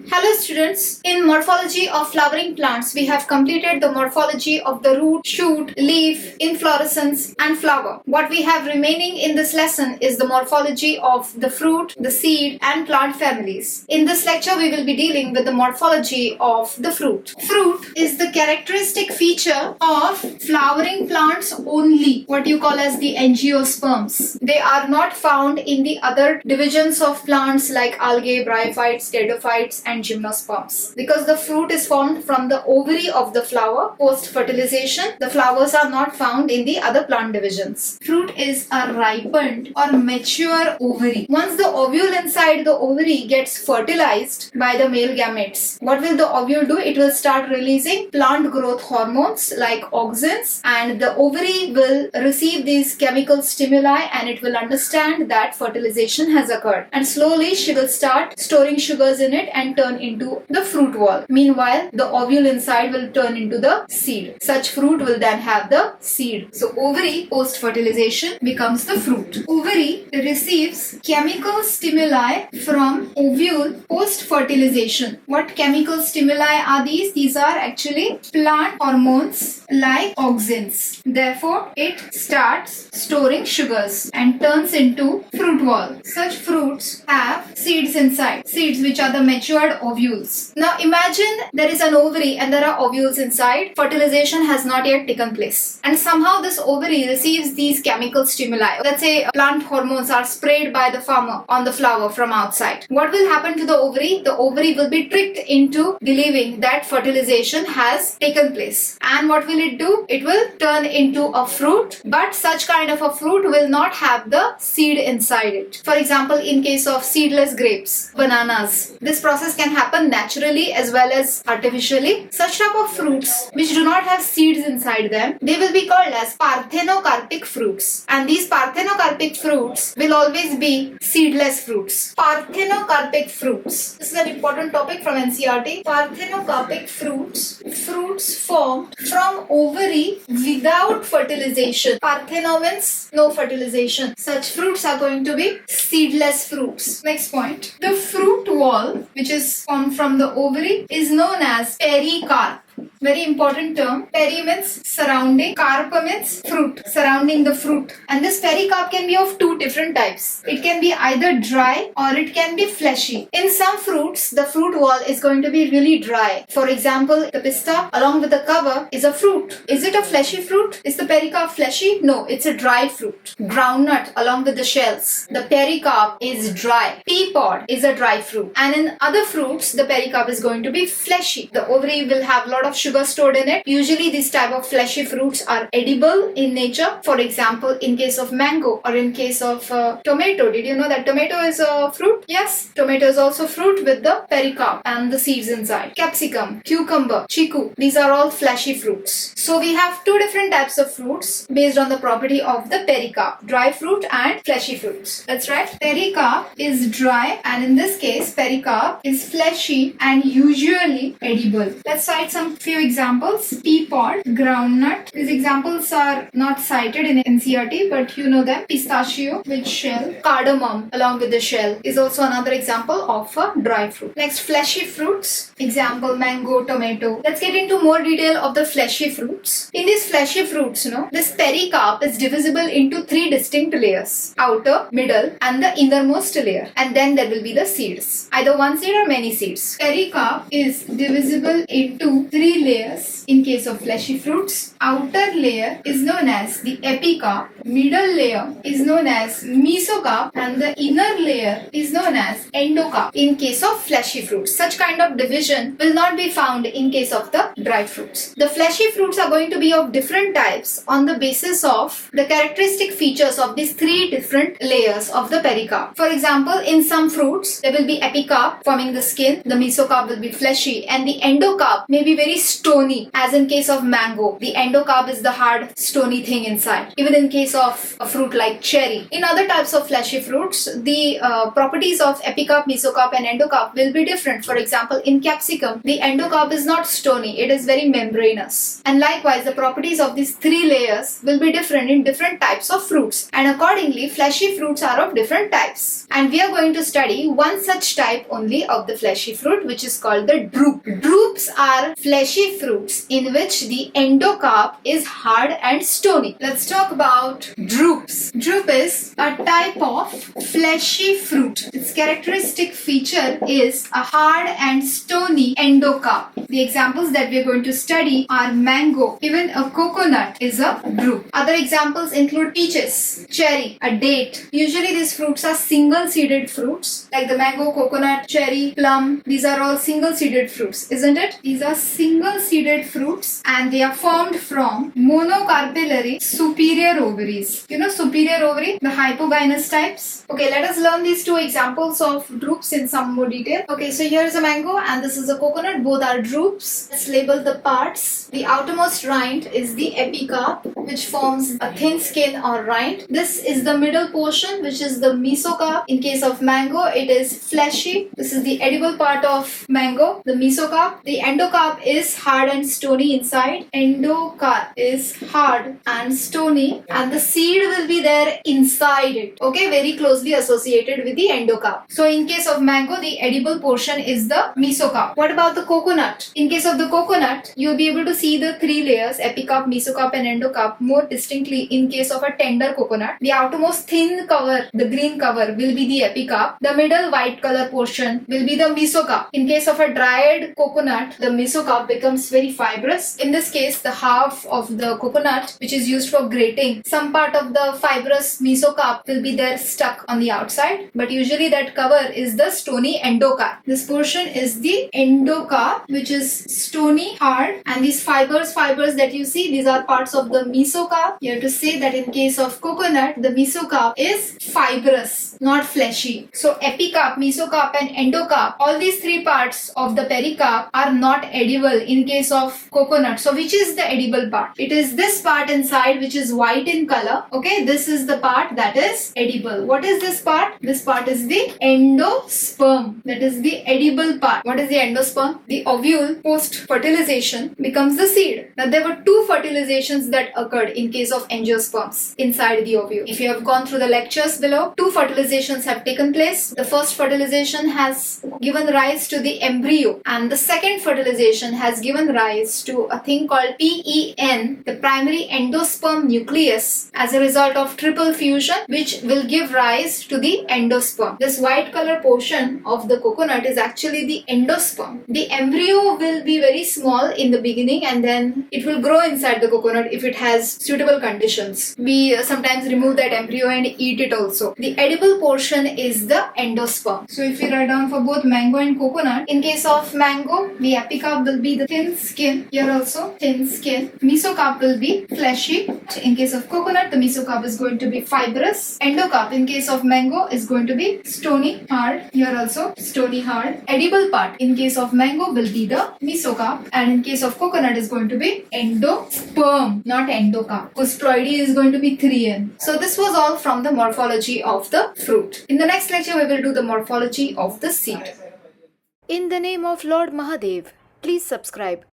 Hello students, in morphology of flowering plants, we have completed the morphology of the root, shoot, leaf, inflorescence and flower. What we have remaining in this lesson is the morphology of the fruit, the seed and plant families. In this lecture, we will be dealing with the morphology of the fruit. Fruit is the characteristic feature of flowering plants only, what you call as the angiosperms. They are not found in the other divisions of plants like algae, bryophytes, pteridophytes and gymnosperms. Because the fruit is formed from the ovary of the flower post-fertilization, the flowers are not found in the other plant divisions. Fruit is a ripened or mature ovary. Once the ovule inside the ovary gets fertilized by the male gametes, what will the ovule do? It will start releasing plant growth hormones like auxins, and the ovary will receive these chemical stimuli and it will understand that fertilization has occurred. And slowly she will start storing sugars in it and turn into the fruit wall. Meanwhile, the ovule inside will turn into the seed. Such fruit will then have the seed. So ovary post-fertilization becomes the fruit. Ovary receives chemical stimuli from ovule post-fertilization. What chemical stimuli are these? These are actually plant hormones like auxins. Therefore, it starts storing sugars and turns into fruit wall. Such fruits have seeds inside. Seeds which are the matured ovules. Now imagine there is an ovary and there are ovules inside. Fertilization has not yet taken place. And somehow this ovary receives these chemical stimuli. Let's say plant hormones are sprayed by the farmer on the flower from outside. What will happen to the ovary? The ovary will be tricked into believing that fertilization has taken place. And what will it do? It will turn into a fruit, but such kind of a fruit will not have the seed inside it. For example, in case of seedless grapes, bananas, this process can happen naturally as well as artificially. Such type of fruits which do not have seeds inside them, they will be called as Parthenocarpic fruits. And these Parthenocarpic fruits will always be seedless fruits. Parthenocarpic fruits. This is an important topic from NCERT. Parthenocarpic fruits. Fruits formed from ovary without fertilization. Partheno means no fertilization. Such fruits are going to be seedless fruits. Next point. The fruit wall, which is formed from the ovary, is known as pericarp. Very important term. Peri means surrounding, carp means fruit, surrounding the fruit. And this pericarp can be of two different types. It can be either dry or it can be fleshy. In some fruits, the fruit wall is going to be really dry. For example, the pista along with the cover is a fruit. Is it a fleshy fruit? Is the pericarp fleshy? No, it's a dry fruit. Groundnut along with the shells. The pericarp is dry. Pea pod is a dry fruit. And in other fruits, the pericarp is going to be fleshy. The ovary will have a lot of sugar stored in it. Usually these type of fleshy fruits are edible in nature. For example, in case of mango or in case of tomato. Did you know that tomato is a fruit? Yes, tomato is also fruit with the pericarp and the seeds inside. Capsicum, cucumber, chiku, these are all fleshy fruits. So we have two different types of fruits based on the property of the pericarp, dry fruit and fleshy fruits. That's right. Pericarp is dry and in this case pericarp is fleshy and usually edible. Let's cite some few examples. Pea pod, groundnut. These examples are not cited in NCERT, but you know them. Pistachio with shell. Cardamom along with the shell is also another example of a dry fruit. Next, fleshy fruits. Example, mango, tomato. Let's get into more detail of the fleshy fruits. In these fleshy fruits, this pericarp is divisible into three distinct layers. Outer, middle and the innermost layer. And then there will be the seeds. Either one seed or many seeds. Pericarp is divisible into three layers in case of fleshy fruits. Outer layer is known as the epicarp, middle layer is known as mesocarp and the inner layer is known as endocarp in case of fleshy fruits. Such kind of division will not be found in case of the dry fruits. The fleshy fruits are going to be of different types on the basis of the characteristic features of these three different layers of the pericarp. For example, in some fruits there will be epicarp forming the skin, the mesocarp will be fleshy and the endocarp may be very very stony, as in case of mango. The endocarp is the hard, stony thing inside. Even in case of a fruit like cherry. In other types of fleshy fruits, the properties of epicarp, mesocarp and endocarp will be different. For example, in capsicum, the endocarp is not stony, it is very membranous. And likewise, the properties of these three layers will be different in different types of fruits. And accordingly, fleshy fruits are of different types. And we are going to study one such type only of the fleshy fruit, which is called the drupe. Drupes are fleshy fruits in which the endocarp is hard and stony. Let's talk about drupes. Drupe is a type of fleshy fruit. Its characteristic feature is a hard and stony endocarp. The examples that we are going to study are mango. Even a coconut is a drupe. Other examples include peaches, cherry, a date. Usually these fruits are single-seeded fruits like the mango, coconut, cherry, plum. These are all single-seeded fruits, isn't it? These are single-seeded fruits and they are formed from monocarpellary superior ovaries. You know superior ovary, the hypogynous types. Okay, let us learn these two examples of drupes in some more detail. Okay, so here is a mango and this is a coconut. Both are drupes. Let's label the parts. The outermost rind is the epicarp, which forms a thin skin or rind. This is the middle portion, which is the mesocarp. In case of mango, it is fleshy. This is the edible part of mango, the mesocarp. The endocarp is hard and stony inside. Endocarp is hard and stony, and the seed will be there inside it. Okay, very closely associated with the endocarp. So in case of mango, the edible portion is the mesocarp. What about the coconut? In case of the coconut, you'll be able to see the three layers, epicarp, mesocarp and endocarp, more distinctly in case of a tender coconut. The outermost thin cover, the green cover, will be the epicarp. The middle white color portion will be the mesocarp. In case of a dried coconut, the mesocarp becomes very fibrous. In this case, the half of the coconut, which is used for grating, some part of the fibrous mesocarp will be there stuck on the outside, but usually that cover is the stony endocarp. This portion is the endocarp, which is stony, hard, and these fibers that you see, these are parts of the mesocarp. You have to say that in case of coconut, the mesocarp is fibrous, not fleshy. So epicarp, mesocarp and endocarp, all these three parts of the pericarp are not edible in case of coconut. So which is the edible part? It is this part inside, which is white in color. Okay, this is the part that is edible. What is this part? This part is the endosperm. That is the edible part. What is the endosperm? The ovule post fertilization becomes the seed. Now there were two fertilizations that occurred in case of angiosperms inside the ovule. If you have gone through the lectures below, two fertilizations have taken place. The first fertilization has given rise to the embryo, and the second fertilization has given rise to a thing called PEN, the primary endosperm nucleus, as a result of triple fusion, which will give rise to the endosperm. This white color portion of the coconut is actually the endosperm. The embryo will be very small in the beginning and then it will grow inside the coconut if it has suitable conditions. We sometimes remove that embryo and eat it also. The edible portion is the endosperm. So if we write down for both mango and coconut, in case of mango, the epicarp will be the thin skin. Here also thin skin. Mesocarp will be fleshy. In case of coconut, the mesocarp is going to be fibrous. Endocarp in case of mango is going to be stony, hard. Here also stony, hard. Edible part in case of mango will be the mesocarp, and in case of coconut is going to be endosperm, not endocarp, because ploidy is going to be 3N. So this was all from the morphology of the fruit. In the next lecture, we will do the morphology of the seed. In the name of Lord Mahadev, please subscribe.